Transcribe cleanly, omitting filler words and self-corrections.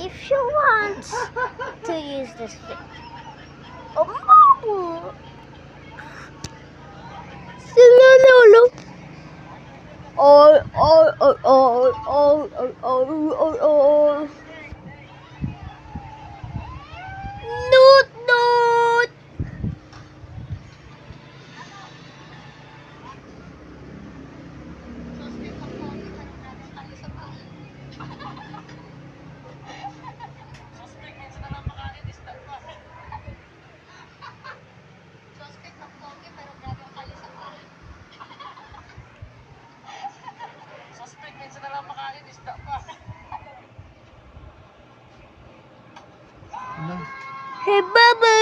if you want to use this video, Lolo. Noot, noot. Hey, Baba.